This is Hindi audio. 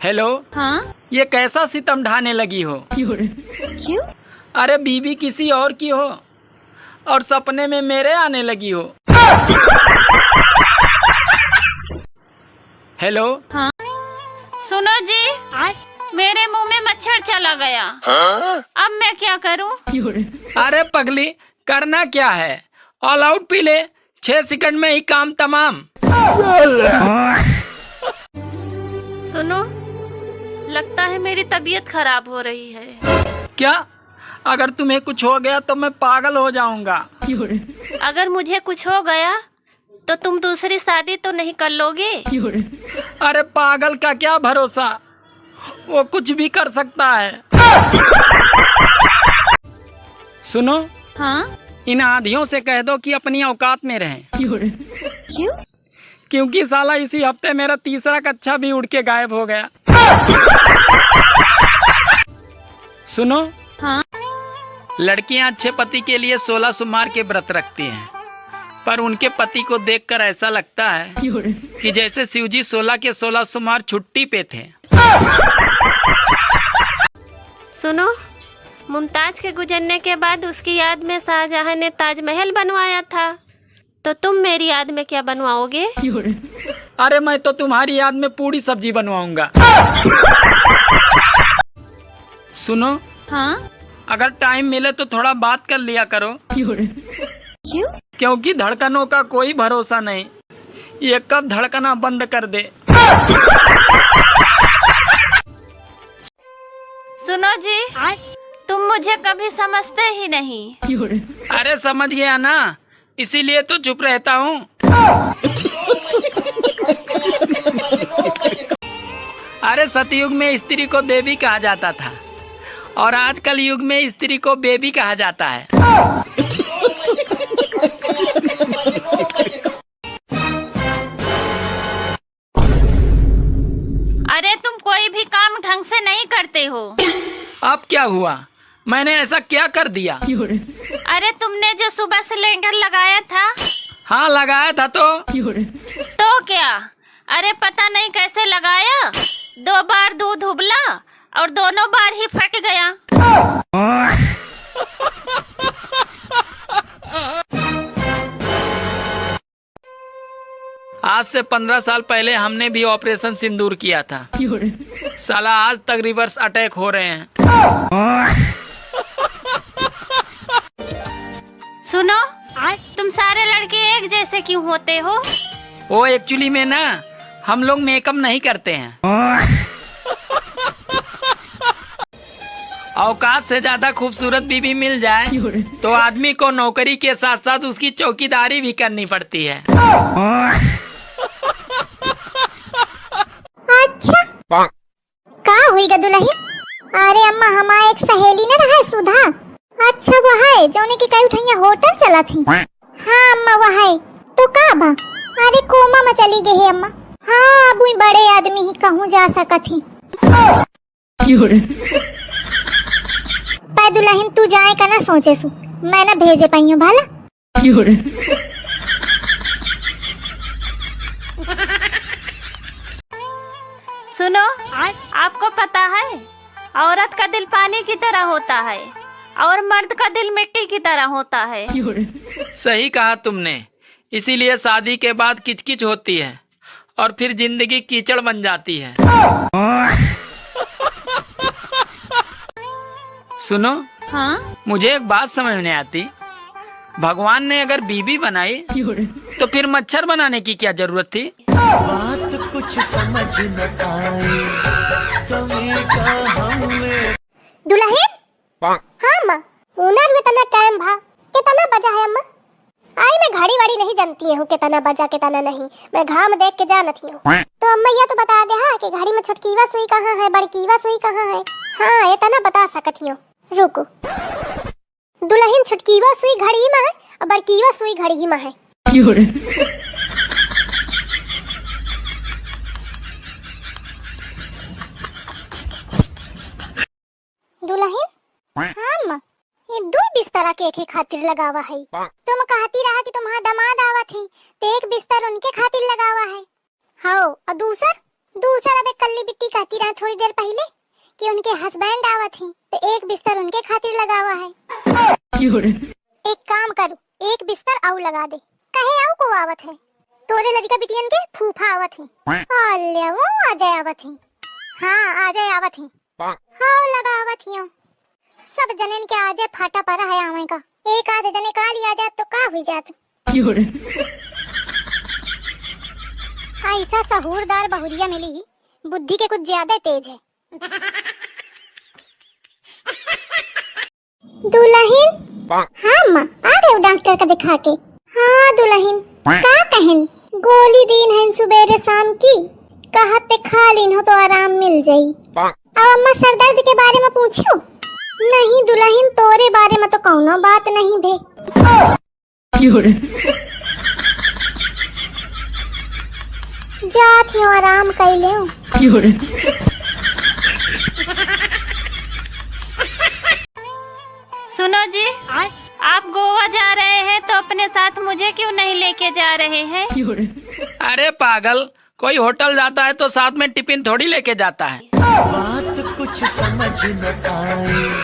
हेलो। हाँ? ये कैसा सितम ढाने लगी हो? क्यों? अरे बीवी किसी और की हो और सपने में मेरे आने लगी हो। हेलो। हाँ? सुनो जी, मेरे मुंह में मच्छर चला गया। अब मैं क्या करूं? अरे पगली, करना क्या है, ऑल आउट पी ले, 6 सेकंड में ही काम तमाम। सुनो, लगता है मेरी तबीयत खराब हो रही है। क्या? अगर तुम्हें कुछ हो गया तो मैं पागल हो जाऊंगा। अगर मुझे कुछ हो गया तो तुम दूसरी शादी तो नहीं कर लोगे? अरे पागल का क्या भरोसा, वो कुछ भी कर सकता है। सुनो। हाँ? इन आधियों से कह दो कि अपनी औकात में रहें। क्यों? क्योंकि साला इसी हफ्ते मेरा तीसरा कच्चा भी उड़ के गायब हो गया। सुनो। हाँ? लड़कियां अच्छे पति के लिए 16 सोमवार के व्रत रखती हैं, पर उनके पति को देखकर ऐसा लगता है कि जैसे शिवजी 16 के 16 सोमवार छुट्टी पे थे। सुनो, मुमताज के गुजरने के बाद उसकी याद में शाहजहां ने ताजमहल बनवाया था, तो तुम मेरी याद में क्या बनवाओगे? अरे मैं तो तुम्हारी याद में पूरी सब्जी बनवाऊंगा। सुनो। हाँ? अगर टाइम मिले तो थोड़ा बात कर लिया करो। क्यों? क्योंकि धड़कनों का कोई भरोसा नहीं, ये कब धड़कना बंद कर दे। सुनो जी, तुम मुझे कभी समझते ही नहीं। अरे समझ गया ना, इसीलिए तो चुप रहता हूँ। अरे सतयुग में स्त्री को देवी कहा जाता था और आजकल युग में स्त्री को बेबी कहा जाता है। अरे तुम कोई भी काम ढंग से नहीं करते हो। अब क्या हुआ, मैंने ऐसा क्या कर दिया? अरे तुमने जो सुबह सिलेंडर लगाया था। हाँ लगाया था तो क्या? अरे पता नहीं कैसे लगाया, 2 बार दूध उबला और दोनों बार ही फट गया। आज से 15 साल पहले हमने भी ऑपरेशन सिंदूर किया था। साला आज तक रिवर्स अटैक हो रहे हैं। सुनो, तुम सारे लड़के एक जैसे क्यों होते हो? वो एक्चुअली में ना, हम लोग मेकअप नहीं करते हैं। औकात से ज्यादा खूबसूरत बीवी मिल जाए तो आदमी को नौकरी के साथ साथ उसकी चौकीदारी भी करनी पड़ती है। अच्छा, का हुई ग दुल्हन? अरे अम्मा, हमारे एक सहेली ने रहा सुधा। अच्छा वो है जोने की कई उठैया होटल चला थी। हाँ अम्मा वो है, तो का बा? अरे कोमा में चली गई है अम्मा। हाँ अब बड़े आदमी ही कहूँ जा सकत ही। पर दुल्हन तू जाए का ना सोचे सु, मैं ना भेजे पाई हूँ भाला। सुनो, आपको पता है औरत का दिल पानी की तरह होता है और मर्द का दिल मिट्टी की तरह होता है। सही कहा तुमने, इसीलिए शादी के बाद किचकिच होती है और फिर जिंदगी कीचड़ बन जाती है। सुनो। हाँ? मुझे एक बात समझ नहीं आती, भगवान ने अगर बीबी बनाई तो फिर मच्छर बनाने की क्या जरूरत थी? बात कुछ समझ न आई, कमी का हमें। दुल्हन? हाँ अम्मा, उनर में तना टाइम भा, कितना बजा है अम्मा? आई मैं घड़ी वाड़ी नहीं जानती हूँ कितना बजा कितना नहीं, मैं घाम देख के जानती हूँ। तो अम्मा ये तो बता दे हाँ कि घड़ी में छोटकीवा सुई कहाँ है, बड़कीवा सुई कहाँ है? हाँ इतना बता सकती हूँ। रुको, दुल्हन छोटकीवा सुई घड़ी में है और बड़कीवा सुई घड़ी में है। दुल्हन? हाँ अम्मा, ये 2 बिस्तर के एक खातिर लगावा है। तुम कहती रहा कि तुम्हारा दामाद आवत है, तो एक बिस्तर उनके खातिर लगावा है। हाँ और दूसर दूसरा बे कल्ली बिट्टी कहती रहा थोड़ी देर पहले कि उनके हस्बैंड आवत हैं तो एक बिस्तर उनके खातिर लगावा है। एक काम करू, एक बिस्तर आऊ लगा दे। कहे आऊ को आवत है? तोरे लड़का बिटियन के फूफा आवत हैं। अल्ले वो आ जाए आवत हैं। हाँ आ जाए आवत हैं। हाँ लगा आवत हियो। सब जनन के आ जाए फाटा पड़ा है आवे का। एक आधे जने का लिया जाए तो का हुई जात। ऐसा सहूरदार बहुरिया मिली, बुद्धि के कुछ ज्यादा तेज है। दुल्हन, हाँ माँ आ गए डॉक्टर का दिखा के। हाँ दुल्हन, का कहन? गोली दीन है सुबेरे शाम की, कहते खा लीन हो तो आराम मिल जाई। अब अम्मा सर दर्द के बारे में पूछो? नहीं दुल्हन, तोरे बारे में तो कौनो बात नहीं भे। जात हो आराम कर ले। सुनो जी, आप गोवा जा रहे हैं तो अपने साथ मुझे क्यों नहीं लेके जा रहे हैं? अरे पागल, कोई होटल जाता है तो साथ में टिफिन थोड़ी लेके जाता है। बात कुछ समझ न आए।